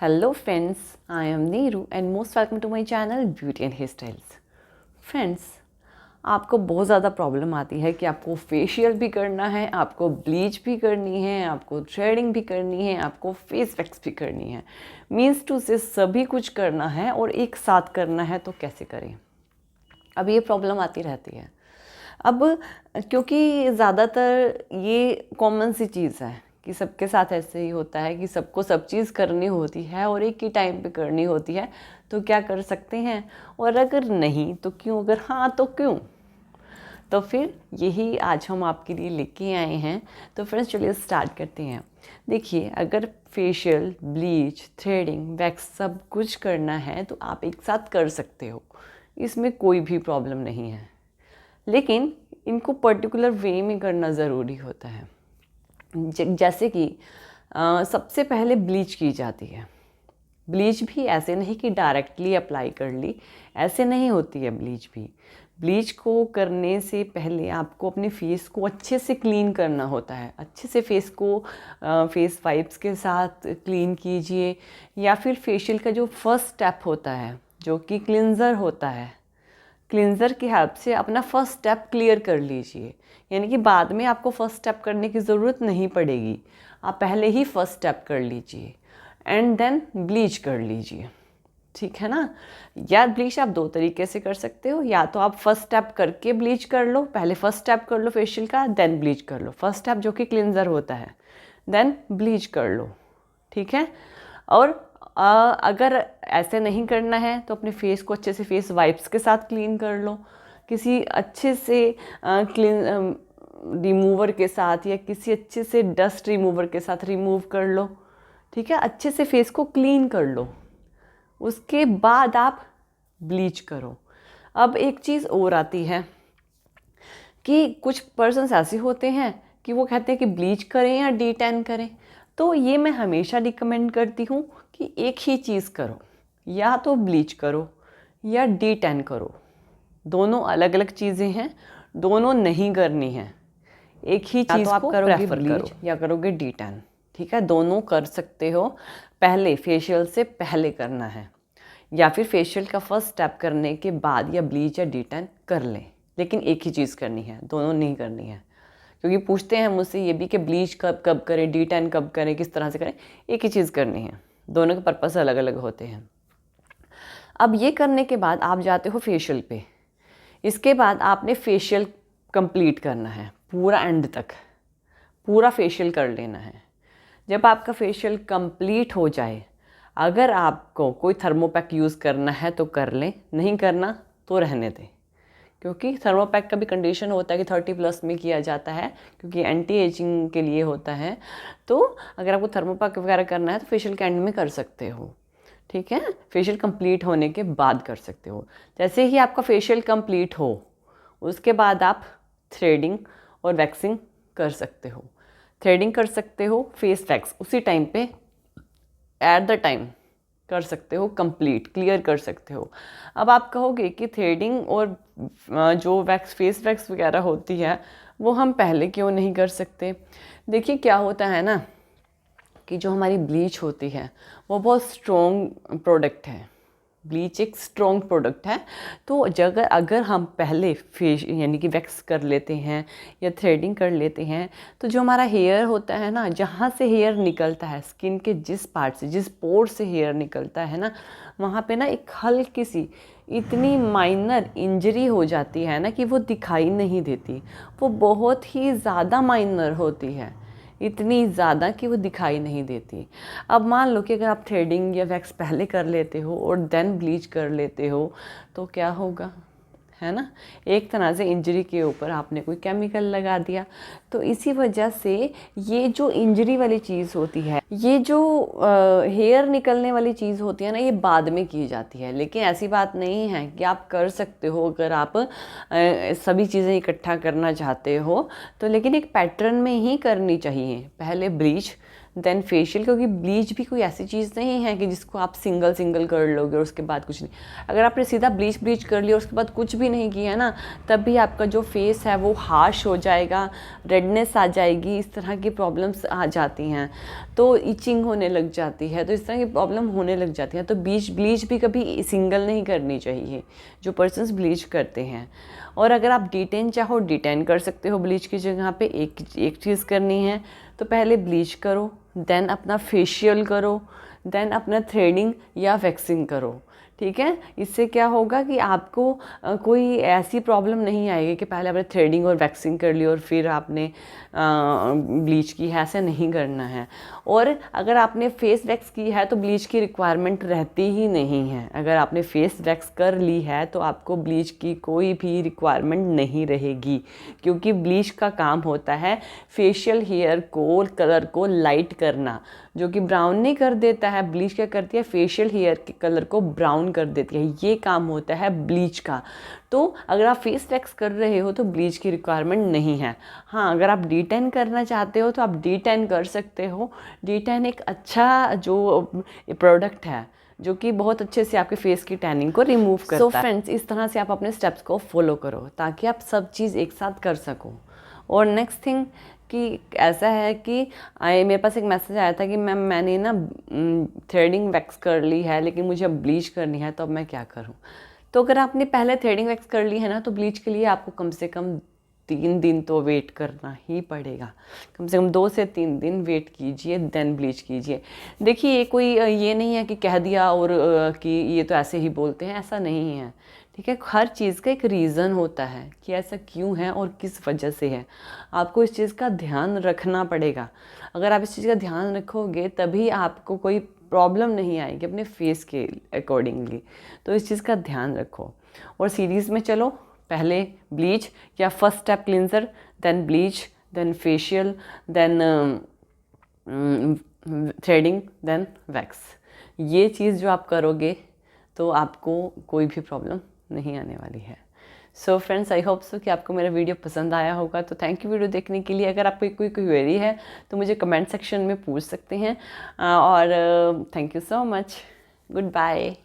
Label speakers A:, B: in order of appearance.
A: Hello friends, I am Neeru and most welcome to my channel Beauty and Hairstyles. Friends, आपको बहुत ज़्यादा problem आती है कि आपको फेशियल भी करना है, आपको ब्लीच भी करनी है, आपको थ्रेडिंग भी करनी है, आपको फेस वैक्स भी करनी है। मीन्स टू से सभी कुछ करना है और एक साथ करना है तो कैसे करें। अब ये प्रॉब्लम आती रहती है। अब क्योंकि ज़्यादातर ये कॉमन सी चीज़ है कि सबके साथ ऐसे ही होता है कि सबको सब चीज़ करनी होती है और एक ही टाइम पे करनी होती है, तो क्या कर सकते हैं, और अगर नहीं तो क्यों, अगर हाँ तो क्यों। तो फिर यही आज हम आपके लिए लेके आए हैं। तो फ्रेंड्स चलिए स्टार्ट करते हैं। देखिए, अगर फेशियल, ब्लीच, थ्रेडिंग, वैक्स सब कुछ करना है तो आप एक साथ कर सकते हो, इसमें कोई भी प्रॉब्लम नहीं है। लेकिन इनको पर्टिकुलर वे में करना ज़रूरी होता है। जैसे कि सबसे पहले ब्लीच की जाती है। ब्लीच भी ऐसे नहीं कि डायरेक्टली अप्लाई कर ली, ऐसे नहीं होती है ब्लीच भी। ब्लीच को करने से पहले आपको अपने फेस को अच्छे से क्लीन करना होता है। अच्छे से फेस को फेस वाइप्स के साथ क्लीन कीजिए, या फिर फेशियल का जो फर्स्ट स्टेप होता है जो कि क्लिनज़र होता है, क्लिनज़र की हेल्प से अपना फर्स्ट स्टेप क्लियर कर लीजिए। यानी कि बाद में आपको फर्स्ट स्टेप करने की ज़रूरत नहीं पड़ेगी, आप पहले ही फर्स्ट स्टेप कर लीजिए एंड देन ब्लीच कर लीजिए, ठीक है ना। या ब्लीच आप दो तरीके से कर सकते हो, या तो आप फर्स्ट स्टेप करके ब्लीच कर लो, पहले फर्स्ट स्टेप कर लो फेशियल का, देन ब्लीच कर लो। फर्स्ट स्टेप जो कि क्लिनज़र होता है, देन ब्लीच कर लो, ठीक है। और अगर ऐसे नहीं करना है तो अपने फेस को अच्छे से फेस वाइप्स के साथ क्लीन कर लो, किसी अच्छे से क्लीन रिमूवर के साथ, या किसी अच्छे से डस्ट रिमूवर के साथ रिमूव कर लो, ठीक है। अच्छे से फेस को क्लीन कर लो, उसके बाद आप ब्लीच करो। अब एक चीज़ और आती है कि कुछ पर्सन्स ऐसे होते हैं कि वो कहते हैं कि ब्लीच करें या डी टैन करें। तो ये मैं हमेशा रिकमेंड करती हूँ कि एक ही चीज़ करो, या तो ब्लीच करो या डी टैन करो। दोनों अलग अलग चीज़ें हैं, दोनों नहीं करनी है। एक ही चीज़ को प्रेफर करो या करोगे डी टैन, ठीक है। दोनों कर सकते हो, पहले फेशियल से पहले करना है, या फिर फेशियल का फर्स्ट स्टेप करने के बाद या ब्लीच या डी टैन कर लें, लेकिन एक ही चीज़ करनी है, दोनों नहीं करनी है। क्योंकि पूछते हैं मुझसे ये भी कि ब्लीच कब कब करें, डी टैन कब करें, किस तरह से करें। एक ही चीज़ करनी है, दोनों के पर्पस अलग अलग होते हैं। अब ये करने के बाद आप जाते हो फेशियल पे। इसके बाद आपने फेशियल कंप्लीट करना है, पूरा एंड तक पूरा फेशियल कर लेना है। जब आपका फेशियल कंप्लीट हो जाए, अगर आपको कोई थर्मोपैक यूज़ करना है तो कर लें, नहीं करना तो रहने दें। क्योंकि थर्मोपैक का भी कंडीशन होता है कि 30+ में किया जाता है, क्योंकि एंटी एजिंग के लिए होता है। तो अगर आपको थर्मोपैक वगैरह करना है तो फेशियल के एंड में कर सकते हो, ठीक है। फेशियल कंप्लीट होने के बाद कर सकते हो। जैसे ही आपका फेशियल कंप्लीट हो, उसके बाद आप थ्रेडिंग और वैक्सिंग कर सकते हो। थ्रेडिंग कर सकते हो, फेस वैक्स उसी टाइम पे एट द टाइम कर सकते हो, कंप्लीट क्लियर कर सकते हो। अब आप कहोगे कि थ्रेडिंग और जो वैक्स फेस वैक्स वगैरह होती है वो हम पहले क्यों नहीं कर सकते। देखिए क्या होता है ना कि जो हमारी ब्लीच होती है वो बहुत स्ट्रॉन्ग प्रोडक्ट है। ब्लीच एक स्ट्रॉन्ग प्रोडक्ट है। तो अगर हम पहले फेस यानी कि वैक्स कर लेते हैं या थ्रेडिंग कर लेते हैं, तो जो हमारा हेयर होता है ना, जहाँ से हेयर निकलता है, स्किन के जिस पार्ट से, जिस पोर से हेयर निकलता है ना, वहाँ पे ना एक हल्की सी इतनी माइनर इंजरी हो जाती है ना कि वो दिखाई नहीं देती। वो बहुत ही ज़्यादा माइनर होती है, इतनी ज़्यादा कि वो दिखाई नहीं देती। अब मान लो कि अगर आप थ्रेडिंग या वैक्स पहले कर लेते हो और देन ब्लीच कर लेते हो, तो क्या होगा, है ना। एक तरह से इंजरी के ऊपर आपने कोई केमिकल लगा दिया। तो इसी वजह से ये जो इंजरी वाली चीज़ होती है, ये जो हेयर निकलने वाली चीज़ होती है ना, ये बाद में की जाती है। लेकिन ऐसी बात नहीं है कि आप कर सकते हो अगर आप सभी चीज़ें इकट्ठा करना चाहते हो तो, लेकिन एक पैटर्न में ही करनी चाहिए। पहले ब्लीच, देन फेशियल, क्योंकि ब्लीच भी कोई ऐसी चीज़ नहीं है कि जिसको आप सिंगल सिंगल कर लोगे और उसके बाद कुछ नहीं। अगर आपने सीधा ब्लीच कर लिया और उसके बाद कुछ भी नहीं किया ना, तब भी आपका जो फेस है वो हार्श हो जाएगा, रेडनेस आ जाएगी, इस तरह की प्रॉब्लम्स आ जाती हैं, तो इचिंग होने लग जाती है, तो इस तरह की प्रॉब्लम होने लग जाती है। तो ब्लीच भी कभी सिंगल नहीं करनी चाहिए जो पर्सन्स ब्लीच करते हैं। और अगर आप डिटेन चाहो, डिटेन कर सकते हो ब्लीच की जगह पे। एक चीज़ करनी है तो पहले ब्लीच करो, देन अपना फेशियल करो, देन अपना थ्रेडिंग या वैक्सिंग करो, ठीक है। इससे क्या होगा कि आपको कोई ऐसी प्रॉब्लम नहीं आएगी कि पहले आपने थ्रेडिंग और वैक्सिंग कर ली और फिर आपने ब्लीच की है, ऐसा नहीं करना है। और अगर आपने फेस वैक्स की है तो ब्लीच की रिक्वायरमेंट रहती ही नहीं है। अगर आपने फेस वैक्स कर ली है तो आपको ब्लीच की कोई भी रिक्वायरमेंट नहीं रहेगी, क्योंकि ब्लीच का काम होता है फेशियल हेयर को, कलर को लाइट करना, जो कि ब्राउन नहीं कर देता है। ब्लीच क्या करती है, फेशियल हेयर के कलर को ब्राउन कर देती है, ये काम होता है ब्लीच का। तो अगर आप फेस वैक्स कर रहे हो तो ब्लीच की रिक्वायरमेंट नहीं है। हाँ, अगर आप डी10 करना चाहते हो तो आप डी10 कर सकते हो। डी10 एक अच्छा जो प्रोडक्ट है जो कि बहुत अच्छे से आपके फेस की टैनिंग को रिमूव करता है। सो फ्रेंड्स, इस तरह से आप अपने स्टेप्स को फॉलो करो ताकि आप सब चीज़ एक साथ कर सको। और नेक्स्ट थिंग कि ऐसा है कि मेरे पास एक मैसेज आया था कि मैंने ना थ्रेडिंग वैक्स कर ली है लेकिन मुझे अब ब्लीच करनी है, तो अब मैं क्या करूं। तो अगर आपने पहले थ्रेडिंग वैक्स कर ली है ना, तो ब्लीच के लिए आपको कम से कम 3 दिन तो वेट करना ही पड़ेगा। कम से कम 2 से 3 दिन वेट कीजिए, देन ब्लीच कीजिए। देखिए, कोई ये नहीं है कि कह दिया और कि ये तो ऐसे ही बोलते हैं, ऐसा नहीं है, ठीक है। हर चीज़ का एक रीज़न होता है कि ऐसा क्यों है और किस वजह से है। आपको इस चीज़ का ध्यान रखना पड़ेगा। अगर आप इस चीज़ का ध्यान रखोगे तभी आपको कोई प्रॉब्लम नहीं आएगी अपने फेस के अकॉर्डिंगली। तो इस चीज़ का ध्यान रखो और सीरीज़ में चलो। पहले ब्लीच या first step cleanser, then bleach, then facial, then threading, then wax. ये चीज़ जो आप करोगे तो आपको कोई भी प्रॉब्लम नहीं आने वाली है। So friends, I hope so कि आपको मेरा वीडियो पसंद आया होगा। तो थैंक यू वीडियो देखने के लिए। अगर आपको कोई क्वेरी है तो मुझे कमेंट सेक्शन में पूछ सकते हैं। और thank you so much. Good bye.